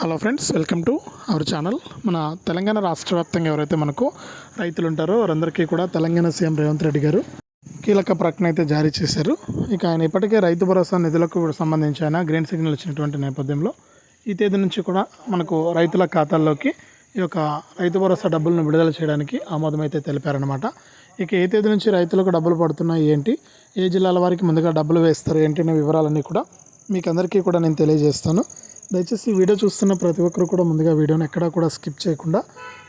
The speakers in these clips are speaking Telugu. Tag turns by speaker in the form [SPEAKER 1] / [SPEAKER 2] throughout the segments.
[SPEAKER 1] Hello friends, welcome to our channel. మన తెలంగాణ రాష్ట్ర వ్యాప్తంగా ఎవరైతే మనకు రైతులు ఉంటారో వారందరికీ కూడా తెలంగాణ సీఎం రేవంత్ రెడ్డి గారు కీలక ప్రకటన అయితే జారీ చేశారు. ఇక ఆయన ఇప్పటికే రైతు భరోసా నిధులకు సంబంధించి ఆయన గ్రీన్ సిగ్నల్ ఇచ్చినటువంటి నేపథ్యంలో ఈ తేదీ నుంచి కూడా మనకు రైతుల ఖాతాల్లోకి ఈ యొక్క రైతు భరోసా డబ్బులను విడుదల చేయడానికి ఆమోదం అయితే తెలిపారనమాట. ఇక ఏ తేదీ నుంచి రైతులకు డబ్బులు పడుతున్నాయి ఏంటి, ఏ జిల్లాల వారికి ముందుగా డబ్బులు వేస్తారు ఏంటి అనే వివరాలన్నీ కూడా మీకు అందరికీ కూడా నేను తెలియజేస్తాను. దయచేసి ఈ వీడియో చూస్తున్న ప్రతి ఒక్కరు కూడా ముందుగా వీడియోని ఎక్కడా కూడా స్కిప్ చేయకుండా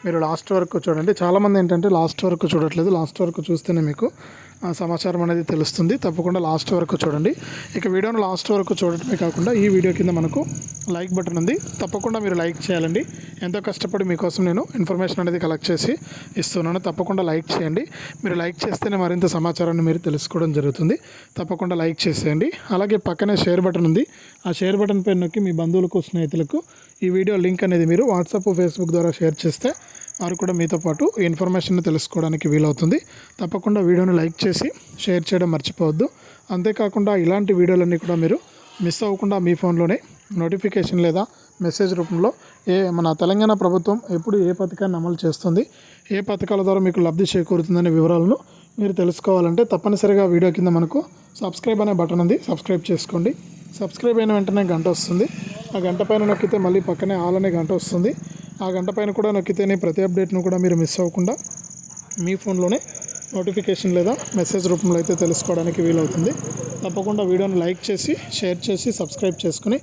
[SPEAKER 1] మీరు లాస్ట్ వరకు చూడండి. చాలామంది ఏంటంటే లాస్ట్ వరకు చూడట్లేదు. లాస్ట్ వరకు చూస్తేనే మీకు సమాచారం అనేది తెలుస్తుంది. తప్పకుండా లాస్ట్ వరకు చూడండి. ఇక వీడియోను లాస్ట్ వరకు చూడటమే కాకుండా ఈ వీడియో కింద మనకు లైక్ బటన్ ఉంది, తప్పకుండా మీరు లైక్ చేయాలండి. ఎంతో కష్టపడి మీకోసం నేను ఇన్ఫర్మేషన్ అనేది కలెక్ట్ చేసి ఇస్తున్నాను. తప్పకుండా లైక్ చేయండి. మీరు లైక్ చేస్తేనే మరింత సమాచారాన్ని మీరు తెలుసుకోవడం జరుగుతుంది. తప్పకుండా లైక్ చేసేయండి. అలాగే పక్కనే షేర్ బటన్ ఉంది. ఆ షేర్ బటన్ పైన నొక్కి మీ బంధువులకు, స్నేహితులకు ఈ వీడియో లింక్ అనేది మీరు వాట్సాప్, ఫేస్బుక్ ద్వారా షేర్ చేస్తే వారు కూడా మీతో పాటు ఈ ఇన్ఫర్మేషన్ తెలుసుకోవడానికి వీలవుతుంది. తప్పకుండా వీడియోని లైక్ చేసి షేర్ చేయడం మర్చిపోవద్దు. అంతేకాకుండా ఇలాంటి వీడియోలన్నీ కూడా మీరు మిస్ అవ్వకుండా మీ ఫోన్లోనే నోటిఫికేషన్ లేదా మెసేజ్ రూపంలో మన తెలంగాణ ప్రభుత్వం ఎప్పుడు ఏ పథకాన్ని అమలు చేస్తుంది, ఏ పథకాల ద్వారా మీకు లబ్ధి చేకూరుతుందనే వివరాలను మీరు తెలుసుకోవాలంటే తప్పనిసరిగా వీడియో కింద మనకు సబ్స్క్రైబ్ అనే బటన్ ఉంది, సబ్స్క్రైబ్ చేసుకోండి. సబ్స్క్రైబ్ అయిన వెంటనే గంట వస్తుంది. ఆ గంట పైన నొక్కితే మళ్ళీ పక్కనే ఆల్ అనే గంట వస్తుంది. ఆ గంట పైన కూడా నొక్కితేనే ప్రతి అప్డేట్ను కూడా మీరు మిస్ అవ్వకుండా మీ ఫోన్లోనే నోటిఫికేషన్ లేదా మెసేజ్ రూపంలో అయితే తెలుసుకోవడానికి వీలవుతుంది. తప్పకుండా వీడియోని లైక్ చేసి, షేర్ చేసి, సబ్స్క్రైబ్ చేసుకుని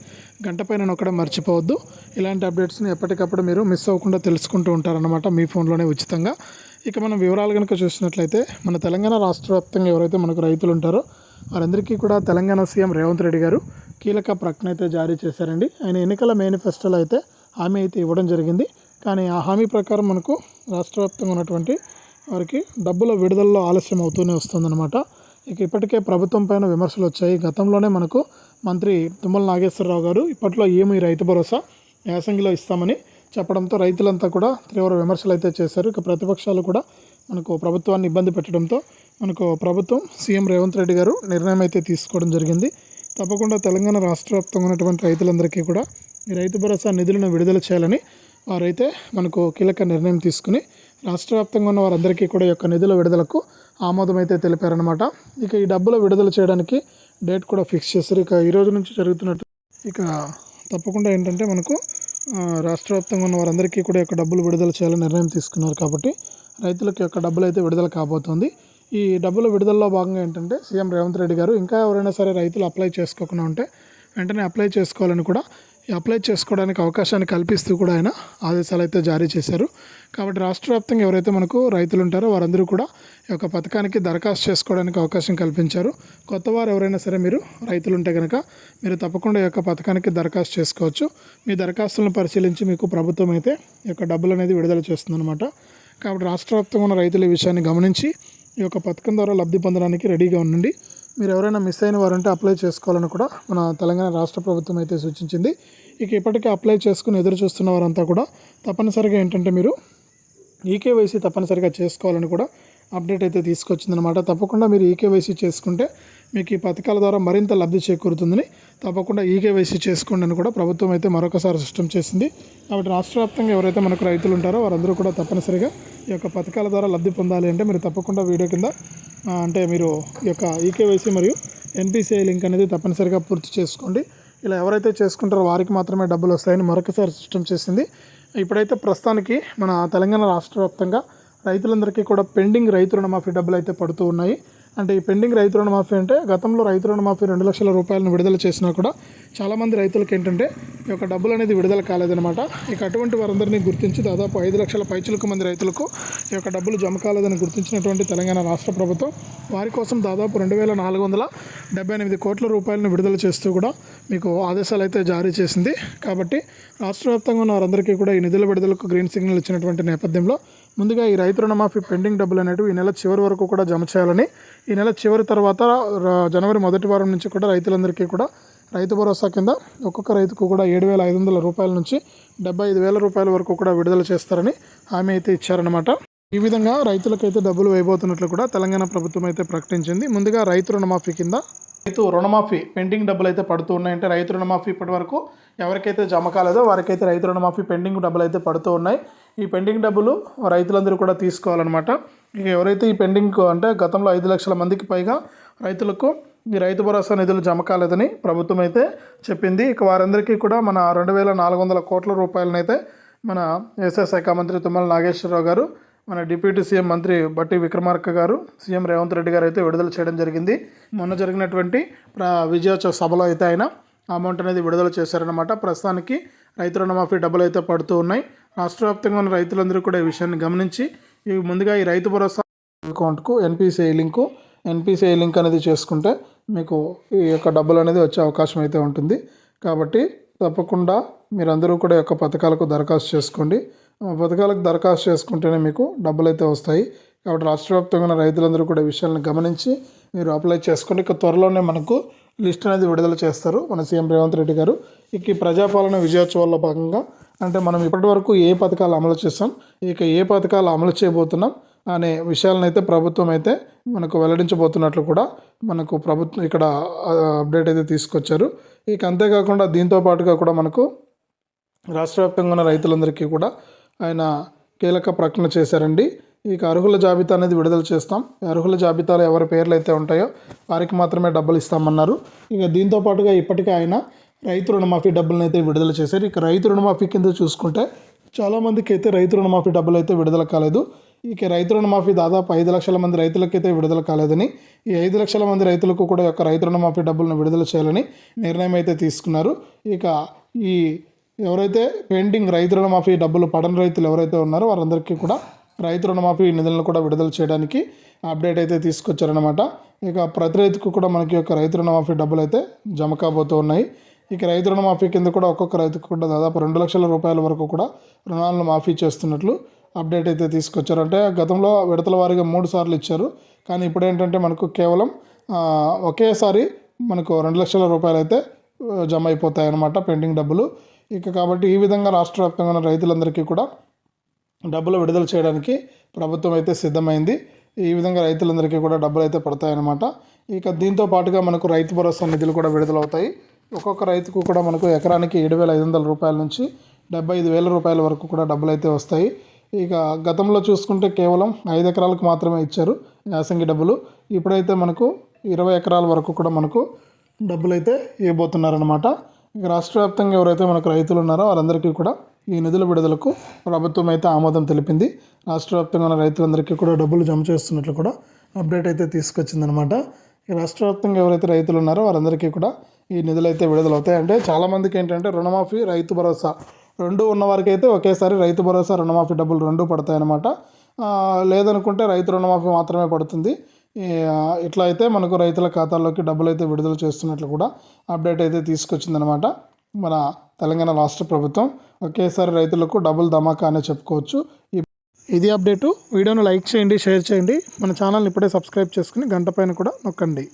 [SPEAKER 1] గంట పైన నొక్కడం మర్చిపోవద్దు. ఇలాంటి అప్డేట్స్ని ఎప్పటికప్పుడు మీరు మిస్ అవ్వకుండా తెలుసుకుంటూ ఉంటారన్నమాట మీ ఫోన్లోనే ఉచితంగా. ఇక మనం వివరాలు కనుక చూసినట్లయితే మన తెలంగాణ రాష్ట్ర వ్యాప్తంగా ఎవరైతే మనకు రైతులు ఉంటారో వారందరికీ కూడా తెలంగాణ సీఎం రేవంత్ రెడ్డి గారు కీలక ప్రకటన అయితే జారీ చేశారండి. ఆయన ఎన్నికల మేనిఫెస్టోలో అయితే హామీ అయితే ఇవ్వడం జరిగింది. కానీ ఆ హామీ ప్రకారం మనకు రాష్ట్ర వ్యాప్తంగా ఉన్నటువంటి వారికి డబ్బుల విడుదలలో ఆలస్యం అవుతూనే వస్తుందన్నమాట. ఇక ఇప్పటికే ప్రభుత్వం పైన విమర్శలు వచ్చాయి. గతంలోనే మనకు మంత్రి తుమ్మల నాగేశ్వరరావు గారు ఇప్పట్లో ఏమి రైతు భరోసా యాసంగిలో ఇస్తామని చెప్పడంతో రైతులంతా కూడా తీవ్ర విమర్శలు అయితే చేశారు. ఇక ప్రతిపక్షాలు కూడా మనకు ప్రభుత్వాన్ని ఇబ్బంది పెట్టడంతో మనకు ప్రభుత్వం సీఎం రేవంత్ రెడ్డి గారు నిర్ణయం అయితే తీసుకోవడం జరిగింది. తప్పకుండా తెలంగాణ రాష్ట్ర వ్యాప్తంగా ఉన్నటువంటి రైతులందరికీ కూడా ఈ రైతు భరోసా నిధులను విడుదల చేయాలని వారైతే మనకు కీలక నిర్ణయం తీసుకుని రాష్ట్ర వ్యాప్తంగా ఉన్న వారందరికీ కూడా ఈ యొక్క నిధుల విడుదలకు ఆమోదం అయితే తెలిపారనమాట. ఇక ఈ డబ్బులు విడుదల చేయడానికి డేట్ కూడా ఫిక్స్ చేస్తారు. ఇక ఈ రోజు నుంచి జరుగుతున్నట్టు ఇక తప్పకుండా ఏంటంటే మనకు రాష్ట్ర వ్యాప్తంగా ఉన్న వారందరికీ కూడా యొక్క డబ్బులు విడుదల చేయాలని నిర్ణయం తీసుకున్నారు. కాబట్టి రైతులకు యొక్క డబ్బులు అయితే విడుదల కాబోతోంది. ఈ డబ్బుల విడుదలలో భాగంగా ఏంటంటే సీఎం రేవంత్ రెడ్డి గారు ఇంకా ఎవరైనా సరే రైతులు అప్లై చేసుకోకుండా ఉంటే వెంటనే అప్లై చేసుకోవాలని కూడా, ఈ అప్లై చేసుకోవడానికి అవకాశాన్ని కల్పిస్తూ కూడా ఆయన ఆదేశాలు అయితే జారీ చేశారు. కాబట్టి రాష్ట్ర వ్యాప్తంగా ఎవరైతే మనకు రైతులు ఉంటారో వారందరూ కూడా ఈ యొక్క పథకానికి దరఖాస్తు చేసుకోవడానికి అవకాశం కల్పించారు. కొత్త వారు ఎవరైనా సరే మీరు రైతులు ఉంటే కనుక మీరు తప్పకుండా ఈ యొక్క పథకానికి దరఖాస్తు చేసుకోవచ్చు. మీ దరఖాస్తులను పరిశీలించి మీకు ప్రభుత్వం అయితే ఈ యొక్క డబ్బులు అనేది విడుదల చేస్తుందన్నమాట. కాబట్టి రాష్ట్ర వ్యాప్తంగా ఉన్న రైతుల ఈ విషయాన్ని గమనించి ఈ యొక్క పథకం ద్వారా లబ్ధి పొందడానికి రెడీగా ఉండండి. మీరు ఎవరైనా మిస్ అయిన వారంటే అప్లై చేసుకోవాలని కూడా మన తెలంగాణ రాష్ట్ర ప్రభుత్వం అయితే సూచించింది. ఇక ఇప్పటికే అప్లై చేసుకుని ఎదురు చూస్తున్న వారంతా కూడా తప్పనిసరిగా ఏంటంటే మీరు ఈకేవైసీ తప్పనిసరిగా చేసుకోవాలని కూడా అప్డేట్ అయితే తీసుకొచ్చిందనమాట. తప్పకుండా మీరు ఈకేవైసీ చేసుకుంటే మీకు ఈ పథకాల ద్వారా మరింత లబ్ధి చేకూరుతుందని తప్పకుండా ఈకేవైసీ చేసుకోండి అని కూడా ప్రభుత్వం అయితే మరొకసారి స్పష్టం చేసింది. కాబట్టి రాష్ట్ర వ్యాప్తంగా ఎవరైతే మనకు రైతులు ఉంటారో వారందరూ కూడా తప్పనిసరిగా ఈ యొక్క పథకాల ద్వారా లబ్ధి పొందాలి అంటే మీరు తప్పకుండా వీడియో కింద అంటే మీరు ఈ యొక్క ఈకేవైసీ మరియు ఎన్పిసిఐ లింక్ అనేది తప్పనిసరిగా పూర్తి చేసుకోండి. ఇలా ఎవరైతే చేసుకుంటారో వారికి మాత్రమే డబ్బులు వస్తాయని మరొకసారి స్పష్టం చేసింది. ఇప్పుడైతే ప్రస్తుతానికి మన తెలంగాణ రాష్ట్ర వ్యాప్తంగా రైతులందరికీ కూడా పెండింగ్ రైతు రుణమాఫీ డబ్బులు అయితే పడుతూ ఉన్నాయి. అంటే ఈ పెండింగ్ రైతు రుణమాఫీ అంటే గతంలో రైతు రుణమాఫీ 2 లక్షల రూపాయలను విడుదల చేసినా కూడా చాలామంది రైతులకు ఏంటంటే ఈ యొక్క డబ్బులు అనేది విడుదల కాలేదన్నమాట. ఇక అటువంటి వారందరినీ గుర్తించి దాదాపు 5 లక్షల పైచిలకు మంది రైతులకు ఈ యొక్క డబ్బులు జమ కాలేదని గుర్తించినటువంటి తెలంగాణ రాష్ట్ర ప్రభుత్వం వారి కోసం దాదాపు 2,478 కోట్ల రూపాయలను విడుదల చేస్తూ కూడా మీకు ఆదేశాలు అయితే జారీ చేసింది. కాబట్టి రాష్ట్ర వ్యాప్తంగా ఉన్న వారందరికీ కూడా ఈ నిధుల విడుదలకు గ్రీన్ సిగ్నల్ ఇచ్చినటువంటి నేపథ్యంలో ముందుగా ఈ రైతు రుణమాఫీ పెండింగ్ డబ్బులు అనేవి ఈ నెల చివరి వరకు కూడా జమ చేయాలని, ఈ నెల చివరి తర్వాత జనవరి మొదటి వారం నుంచి కూడా రైతులందరికీ కూడా రైతు భరోసా కింద ఒక్కొక్క రైతుకు కూడా 7,500 రూపాయల నుంచి 75,000 రూపాయల వరకు కూడా విడుదల చేస్తారని హామీ అయితే ఇచ్చారనమాట. ఈ విధంగా రైతులకైతే డబ్బులు వేయబోతున్నట్లు కూడా తెలంగాణ ప్రభుత్వం అయితే ప్రకటించింది. ముందుగా రైతు రుణమాఫీ కింద రైతు రుణమాఫీ పెండింగ్ డబ్బులు అయితే పడుతూ ఉన్నాయి. అంటే రైతు రుణమాఫీ ఇప్పటి వరకు ఎవరికైతే జమ కాలేదో వారికైతే రైతు రుణమాఫీ పెండింగ్ డబ్బులు అయితే పడుతూ ఉన్నాయి. ఈ పెండింగ్ డబ్బులు రైతులందరూ కూడా తీసుకోవాలన్నమాట. ఇక ఎవరైతే ఈ పెండింగ్ అంటే గతంలో 5 లక్షల మందికి పైగా రైతులకు ఈ రైతు భరోసా నిధులు జమ కాలేదని ప్రభుత్వం అయితే చెప్పింది. ఇక వారందరికీ కూడా మన 2,400 కోట్ల రూపాయలనైతే మన వ్యవసాయ శాఖ మంత్రి తుమ్మల నాగేశ్వరరావు గారు, మన డిప్యూటీ సీఎం మంత్రి బట్టి విక్రమార్క గారు, సీఎం రేవంత్ రెడ్డి గారు అయితే విడుదల చేయడం జరిగింది. మొన్న జరిగినటువంటి విజయోత్సవ సభలో అయితే ఆయన అమౌంట్ అనేది విడుదల చేశారనమాట. ప్రస్తుతానికి రైతు రుణమాఫీ డబ్బులు అయితే పడుతూ ఉన్నాయి. రాష్ట్ర వ్యాప్తంగా ఉన్న రైతులందరూ కూడా ఈ విషయాన్ని గమనించి ముందుగా ఈ రైతు భరోసా అకౌంట్కు ఎన్పిసిఐ లింక్ అనేది చేసుకుంటే మీకు ఈ యొక్క డబ్బులు అనేది వచ్చే అవకాశం అయితే ఉంటుంది. కాబట్టి తప్పకుండా మీరందరూ కూడా ఈ యొక్క పథకాలకు దరఖాస్తు చేసుకోండి. పథకాలకు దరఖాస్తు చేసుకుంటేనే మీకు డబ్బులు అయితే వస్తాయి. కాబట్టి రాష్ట్ర వ్యాప్తంగా ఉన్న రైతులందరూ కూడా ఈ విషయాలను గమనించి మీరు అప్లై చేసుకోండి. ఇక త్వరలోనే మనకు లిస్ట్ అనేది విడుదల చేస్తారు మన సీఎం రేవంత్ రెడ్డి గారు. ఇక ఈ ప్రజాపాలన విజయోత్సవాల్లో భాగంగా అంటే మనం ఇప్పటి వరకు ఏ పథకాలు అమలు చేస్తాం, ఇక ఏ పథకాలు అమలు చేయబోతున్నాం అనే విషయాలను అయితే ప్రభుత్వం అయితే మనకు వెల్లడించబోతున్నట్లు కూడా మనకు ప్రభుత్వం ఇక్కడ అప్డేట్ అయితే తీసుకొచ్చారు. ఇక అంతేకాకుండా దీంతో పాటుగా కూడా మనకు రాష్ట్ర వ్యాప్తంగా ఉన్న రైతులందరికీ కూడా ఆయన కీలక ప్రకటన చేశారండి. ఇక అర్హుల జాబితా అనేది విడుదల చేస్తాం. అర్హుల జాబితాలో ఎవరి పేర్లు అయితే ఉంటాయో వారికి మాత్రమే డబ్బులు ఇస్తామన్నారు. ఇక దీంతో పాటుగా ఇప్పటికే ఆయన రైతు రుణమాఫీ డబ్బులను అయితే విడుదల చేశారు. ఇక రైతు రుణమాఫీ కింద చూసుకుంటే చాలామందికి అయితే రైతు రుణమాఫీ డబ్బులు అయితే విడుదల కాలేదు. ఇక రైతు రుణమాఫీ దాదాపు 5 లక్షల మంది రైతులకైతే విడుదల కాలేదని, ఈ 5 లక్షల మంది రైతులకు కూడా యొక్క రైతు రుణమాఫీ డబ్బులను విడుదల చేయాలని నిర్ణయం అయితే తీసుకున్నారు. ఇక ఈ ఎవరైతే పెండింగ్ రైతు రుణమాఫీ డబ్బులు పడని రైతులు ఎవరైతే ఉన్నారో వారందరికీ కూడా రైతు రుణమాఫీ నిధులను కూడా విడుదల చేయడానికి అప్డేట్ అయితే తీసుకొచ్చారనమాట. ఇక ప్రతి రైతుకు కూడా మనకి యొక్క రైతు రుణమాఫీ డబ్బులు అయితే జమ కాబోతూ ఉన్నాయి. ఇక రైతు రుణమాఫీ కింద కూడా ఒక్కొక్క రైతుకు కూడా దాదాపు 2 లక్షల రూపాయల వరకు కూడా రుణాలను మాఫీ చేస్తున్నట్లు అప్డేట్ అయితే తీసుకొచ్చారు. అంటే గతంలో విడతల వారీగా 3 సార్లు ఇచ్చారు. కానీ ఇప్పుడు ఏంటంటే మనకు కేవలం ఒకేసారి మనకు 2 లక్షల రూపాయలు అయితే జమ అయిపోతాయి అన్నమాట పెండింగ్ డబ్బులు. ఇక కాబట్టి ఈ విధంగా రాష్ట్ర వ్యాప్తంగా ఉన్న రైతులందరికీ కూడా డబ్బులు విడుదల చేయడానికి ప్రభుత్వం అయితే సిద్ధమైంది. ఈ విధంగా రైతులందరికీ కూడా డబ్బులు అయితే పడతాయన్నమాట. ఇక దీంతో పాటుగా మనకు రైతు భరోసా నిధులు కూడా విడుదలవుతాయి. ఒక్కొక్క రైతుకు కూడా మనకు ఎకరానికి 7,500 రూపాయల నుంచి 75,000 రూపాయల వరకు కూడా డబ్బులు అయితే వస్తాయి. ఇక గతంలో చూసుకుంటే కేవలం 5 ఎకరాలకు మాత్రమే ఇచ్చారు యాసంగి డబ్బులు. ఇప్పుడైతే మనకు 20 ఎకరాల వరకు కూడా మనకు డబ్బులు అయితే ఇవ్వబోతున్నారనమాట. ఇక రాష్ట్ర వ్యాప్తంగా ఎవరైతే మనకు రైతులు ఉన్నారో వారందరికీ కూడా ఈ నిధుల విడుదలకు ప్రభుత్వం అయితే ఆమోదం తెలిపింది. రాష్ట్ర వ్యాప్తంగా ఉన్న రైతులందరికీ కూడా డబ్బులు జమ చేస్తున్నట్లు కూడా అప్డేట్ అయితే తీసుకొచ్చిందనమాట. ఈ రాష్ట్ర వ్యాప్తంగా ఎవరైతే రైతులు ఉన్నారో వారందరికీ కూడా ఈ నిధులు అయితే విడుదలవుతాయి. అంటే చాలామందికి ఏంటంటే రుణమాఫీ, రైతు భరోసా రెండు ఉన్న వారికి అయితే ఒకేసారి రైతు భరోసా, రుణమాఫీ డబ్బులు రెండు పడతాయన్నమాట. లేదనుకుంటే రైతు రుణమాఫీ మాత్రమే పడుతుంది. ఇట్లా అయితే మనకు రైతుల ఖాతాల్లోకి డబ్బులు అయితే విడుదల చేస్తున్నట్లు కూడా అప్డేట్ అయితే తీసుకొచ్చిందనమాట మన తెలంగాణ రాష్ట్ర ప్రభుత్వం. ఒకేసారి రైతులకు డబ్బులు ధమాకా అనే చెప్పుకోవచ్చు. ఇది అప్డేటు. వీడియోను లైక్ చేయండి, షేర్ చేయండి. మన ఛానల్ని ఇప్పుడే సబ్స్క్రైబ్ చేసుకుని గంట పైన కూడా నొక్కండి.